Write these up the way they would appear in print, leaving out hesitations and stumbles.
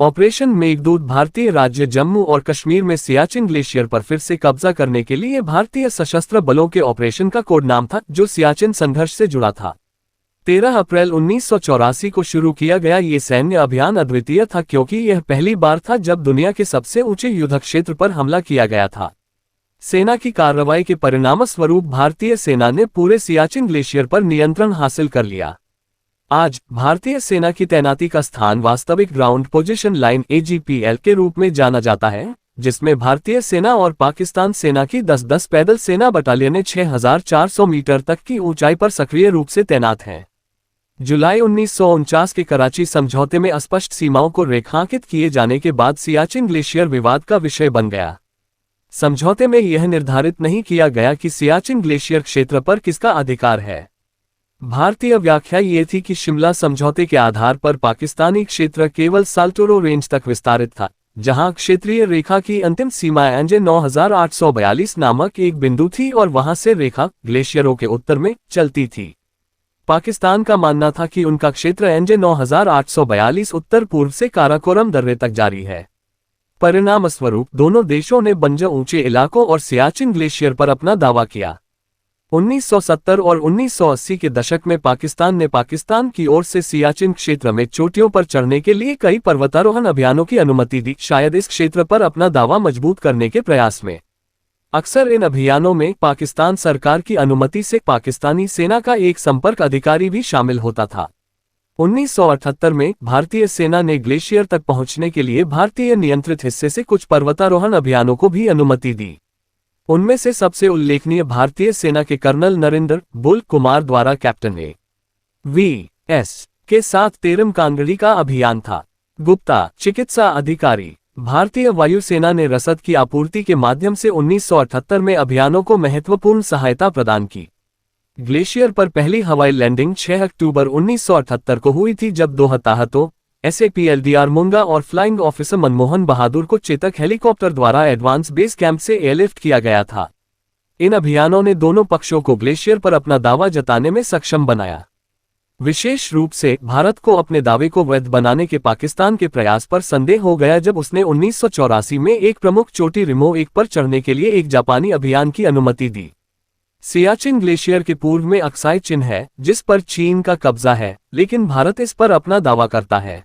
Operation Meghdoot भारतीय राज्य जम्मू और कश्मीर में सियाचिन ग्लेशियर पर फिर से कब्जा करने के लिए भारतीय सशस्त्र बलों के ऑपरेशन का कोड नाम था, जो सियाचिन संघर्ष से जुड़ा था। 13 अप्रैल 1984 को शुरू किया गया ये सैन्य अभियान अद्वितीय था, क्योंकि यह पहली बार था जब दुनिया के सबसे ऊंचे युद्ध क्षेत्र पर हमला किया गया था। सेना की कार्रवाई के परिणामस्वरूप भारतीय सेना ने पूरे सियाचिन ग्लेशियर पर नियंत्रण हासिल कर लिया। आज भारतीय सेना की तैनाती का स्थान वास्तविक ग्राउंड पोजीशन लाइन AGPL के रूप में जाना जाता है, जिसमें भारतीय सेना और पाकिस्तान सेना की 10-10 पैदल सेना बटालियनें 6400 मीटर तक की ऊंचाई पर सक्रिय रूप से तैनात हैं। जुलाई 1949 के कराची समझौते में अस्पष्ट सीमाओं को रेखांकित किए जाने के बाद सियाचिन ग्लेशियर विवाद का विषय बन गया। समझौते में यह निर्धारित नहीं किया गया कि सियाचिन ग्लेशियर क्षेत्र पर किसका अधिकार है। भारतीय व्याख्या ये थी कि शिमला समझौते के आधार पर पाकिस्तानी क्षेत्र केवल साल्टोरो रेंज तक विस्तारित था, जहां क्षेत्रीय रेखा की अंतिम सीमा एनजे 9842 नामक एक बिंदु थी और वहां से रेखा ग्लेशियरों के उत्तर में चलती थी। पाकिस्तान का मानना था कि उनका क्षेत्र एनजे 9842 उत्तर पूर्व से काराकोरम दर्रे तक जारी है। परिणामस्वरूप दोनों देशों ने बंजर ऊंचे इलाकों और सियाचिन ग्लेशियर पर अपना दावा किया। 1970 और 1980 के दशक में पाकिस्तान ने पाकिस्तान की ओर से सियाचिन क्षेत्र में चोटियों पर चढ़ने के लिए कई पर्वतारोहण अभियानों की अनुमति दी, शायद इस क्षेत्र पर अपना दावा मजबूत करने के प्रयास में। अक्सर इन अभियानों में पाकिस्तान सरकार की अनुमति से पाकिस्तानी सेना का एक संपर्क अधिकारी भी शामिल होता था। 1978 में भारतीय सेना ने ग्लेशियर तक पहुंचने के लिए भारतीय नियंत्रित हिस्से से कुछ पर्वतारोहण अभियानों को भी अनुमति दी। उनमें से सबसे उल्लेखनीय भारतीय सेना के कर्नल नरेंद्र बुल कुमार द्वारा कैप्टन A.V.S. के साथ तेरम कांगड़ी का अभियान था। गुप्ता चिकित्सा अधिकारी भारतीय वायुसेना ने रसद की आपूर्ति के माध्यम से 1978 में अभियानों को महत्वपूर्ण सहायता प्रदान की। ग्लेशियर पर पहली हवाई लैंडिंग 6 अक्टूबर 1978 को हुई थी, जब 2 हताहतों SAPLDR मुंगा और फ्लाइंग ऑफिसर मनमोहन बहादुर को चेतक हेलीकॉप्टर द्वारा एडवांस बेस कैंप से एयरलिफ्ट किया गया था। इन अभियानों ने दोनों पक्षों को ग्लेशियर पर अपना दावा जताने में सक्षम बनाया। विशेष रूप से भारत को अपने दावे को वैध बनाने के पाकिस्तान के प्रयास पर संदेह हो गया जब उसने 1984 में एक प्रमुख चोटी रिमो 1 पर चढ़ने के लिए एक जापानी अभियान की अनुमति दी। सियाचिन ग्लेशियर के पूर्व में अक्साई चिन्ह है, जिस पर चीन का कब्जा है, लेकिन भारत इस पर अपना दावा करता है।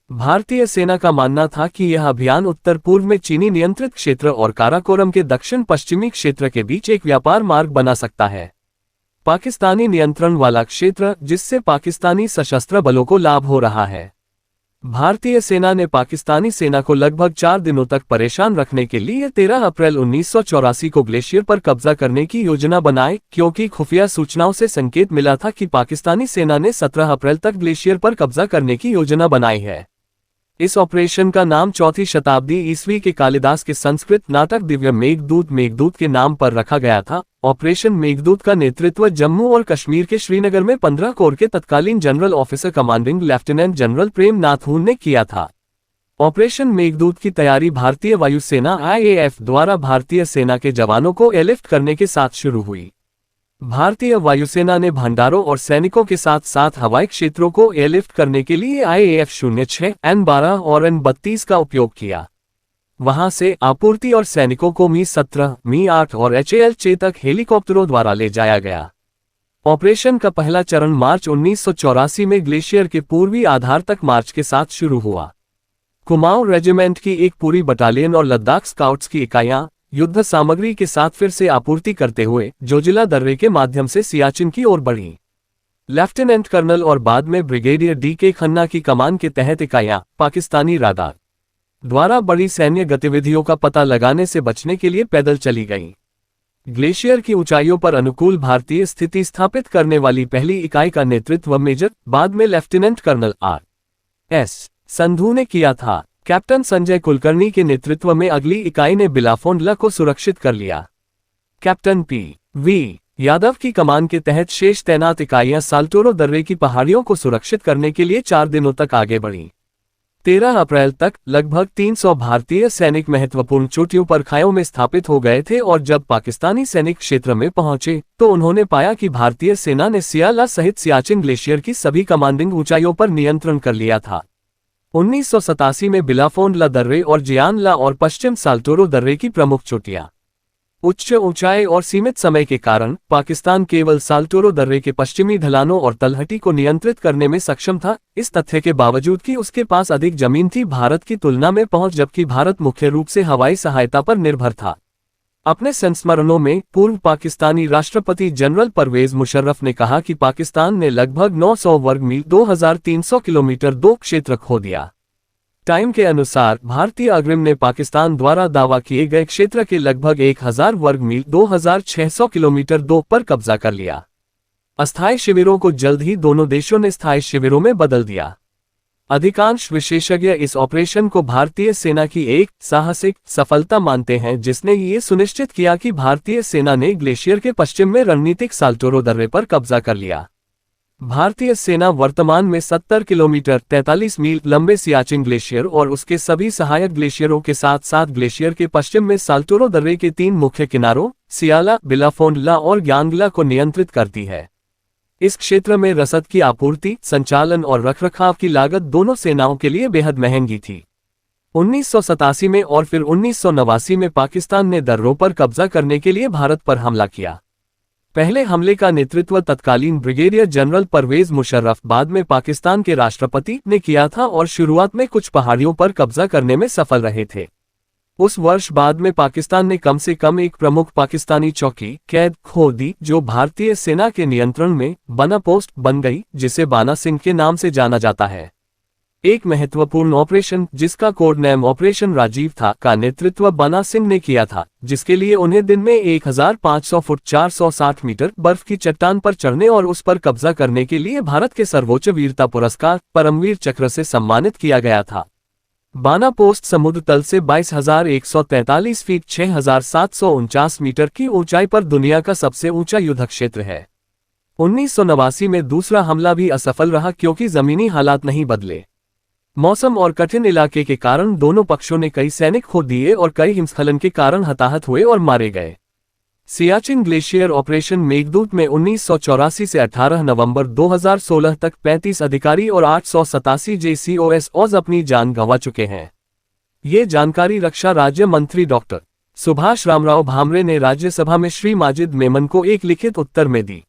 भारतीय सेना का मानना था कि यह अभियान उत्तर पूर्व में चीनी नियंत्रित क्षेत्र और काराकोरम के दक्षिण पश्चिमी क्षेत्र के बीच एक व्यापार मार्ग बना सकता है। पाकिस्तानी नियंत्रण वाला क्षेत्र जिससे पाकिस्तानी सशस्त्र बलों को लाभ हो रहा है। भारतीय सेना ने पाकिस्तानी सेना को लगभग 4 दिनों तक परेशान रखने के लिए 13 अप्रैल 1984 को ग्लेशियर पर कब्जा करने की योजना बनाई, क्योंकि खुफिया सूचनाओं से संकेत मिला था कि पाकिस्तानी सेना ने 17 अप्रैल तक ग्लेशियर पर कब्जा करने की योजना बनाई है। इस ऑपरेशन का नाम 4वीं शताब्दी ईस्वी के कालिदास के संस्कृत नाटक दिव्य मेघदूत के नाम पर रखा गया था। ऑपरेशन मेघदूत का नेतृत्व जम्मू और कश्मीर के श्रीनगर में 15 कोर के तत्कालीन general officer commanding lieutenant general Prem Nath Hoon ने किया था। ऑपरेशन मेघदूत की तैयारी भारतीय वायुसेना IAF द्वारा भारतीय सेना के जवानों को एयरलिफ्ट करने के साथ शुरू हुई। भारतीय वायुसेना ने भंडारों और सैनिकों के साथ साथ हवाई क्षेत्रों को एयरलिफ्ट करने के लिए IAF 06, N12 और N32 का उपयोग किया। वहां से आपूर्ति और सैनिकों को Mi-17, Mi-8 और HAL-6 तक हेलीकॉप्टरों द्वारा ले जाया गया। ऑपरेशन का पहला चरण मार्च 1984 में ग्लेशियर के पूर्वी आधार तक मार्च के साथ शुरू हुआ। कुमाऊं रेजिमेंट की एक पूरी बटालियन और लद्दाख स्काउट्स की इकाइयां युद्ध सामग्री के साथ फिर से आपूर्ति करते हुए जोजिला दर्रे के माध्यम से सियाचिन की ओर बढ़ी। लेफ्टिनेंट कर्नल और बाद में ब्रिगेडियर DK खन्ना की कमान के तहत इकाइयां पाकिस्तानी राडार द्वारा बड़ी सैन्य गतिविधियों का पता लगाने से बचने के लिए पैदल चली गईं। ग्लेशियर की ऊंचाइयों पर अनुकूल भारतीय स्थिति स्थापित करने वाली पहली इकाई का नेतृत्व मेजर बाद में लेफ्टिनेंट कर्नल R.S. संधू ने किया था। कैप्टन संजय कुलकर्णी के नेतृत्व में अगली इकाई ने बिलाफोंडला को सुरक्षित कर लिया। Captain P.V. यादव की कमान के तहत शेष तैनात इकाइयां साल्टोरो दर्रे की पहाड़ियों को सुरक्षित करने के लिए 4 दिनों तक आगे बढ़ीं। 13 अप्रैल तक लगभग 300 भारतीय सैनिक महत्वपूर्ण चोटियों पर खायों में स्थापित हो गए थे और जब पाकिस्तानी सैनिक क्षेत्र में पहुंचे तो उन्होंने पाया कि भारतीय सेना ने सियाला सहित सियाचिन ग्लेशियर की सभी कमांडिंग ऊंचाइयों पर नियंत्रण कर लिया था। 1987 में बिलाफोन ला दर्रे और जियान ला और पश्चिम साल्टोरो दर्रे की प्रमुख चोटियां। उच्च ऊंचाई और सीमित समय के कारण पाकिस्तान केवल साल्टोरो दर्रे के पश्चिमी ढलानों और तलहटी को नियंत्रित करने में सक्षम था, इस तथ्य के बावजूद कि उसके पास अधिक जमीन थी भारत की तुलना में पहुंच, जबकि भारत मुख्य रूप से हवाई सहायता पर निर्भर था। अपने संस्मरणों में पूर्व पाकिस्तानी राष्ट्रपति जनरल परवेज मुशर्रफ ने कहा कि पाकिस्तान ने लगभग 900 वर्ग मील 2300 किलोमीटर 2 क्षेत्र खो दिया। टाइम के अनुसार भारतीय अग्रिम ने पाकिस्तान द्वारा दावा किए गए क्षेत्र के लगभग 1000 वर्ग मील 2600 किलोमीटर 2 पर कब्जा कर लिया। अस्थायी शिविरों को जल्द ही दोनों देशों ने स्थायी शिविरों में बदल दिया। अधिकांश विशेषज्ञ इस ऑपरेशन को भारतीय सेना की एक साहसिक सफलता मानते हैं, जिसने ये सुनिश्चित किया कि भारतीय सेना ने ग्लेशियर के पश्चिम में रणनीतिक साल्टोरो दर्रे पर कब्जा कर लिया। भारतीय सेना वर्तमान में 70 किलोमीटर 43 मील लंबे सियाचिन ग्लेशियर और उसके सभी सहायक ग्लेशियरों के साथ साथ ग्लेशियर के पश्चिम में साल्टोरो दर्रे के 3 मुख्य किनारों सियाला, बिलाफोन ला और ग्यांगला को नियंत्रित करती है। इस क्षेत्र में रसद की आपूर्ति, संचालन और रखरखाव की लागत दोनों सेनाओं के लिए बेहद महंगी थी। 1987 में और फिर 1989 में पाकिस्तान ने दर्रों पर कब्जा करने के लिए भारत पर हमला किया। पहले हमले का नेतृत्व तत्कालीन ब्रिगेडियर जनरल परवेज मुशर्रफ, बाद में पाकिस्तान के राष्ट्रपति, ने किया था और शुरुआत में कुछ पहाड़ियों पर कब्जा करने में सफल रहे थे। उस वर्ष बाद में पाकिस्तान ने कम से कम एक प्रमुख पाकिस्तानी चौकी कैद खो दी, जो भारतीय सेना के नियंत्रण में बना पोस्ट बन गई, जिसे बाना सिंह के नाम से जाना जाता है। एक महत्वपूर्ण ऑपरेशन, जिसका कोड नेम ऑपरेशन राजीव था, का नेतृत्व बाना सिंह ने किया था, जिसके लिए उन्हें दिन में 1500 फुट 460 मीटर बर्फ की चट्टान पर चढ़ने और उस पर कब्जा करने के लिए भारत के सर्वोच्च वीरता पुरस्कार परमवीर चक्र से सम्मानित किया गया था। बाना पोस्ट समुद्र तल से 22,143 फीट 6,749 मीटर की ऊंचाई पर दुनिया का सबसे ऊंचा युद्ध क्षेत्र है। 1989 में दूसरा हमला भी असफल रहा, क्योंकि जमीनी हालात नहीं बदले। मौसम और कठिन इलाके के कारण दोनों पक्षों ने कई सैनिक खो दिए और कई हिमस्खलन के कारण हताहत हुए और मारे गए। सियाचिन ग्लेशियर ऑपरेशन मेघदूत में 1984 से 18 नवंबर 2016 तक 35 अधिकारी और 887 JCOS अपनी जान गंवा चुके हैं। ये जानकारी रक्षा राज्य मंत्री डॉक्टर सुभाष रामराव भामरे ने राज्यसभा में श्री माजिद मेमन को एक लिखित उत्तर में दी।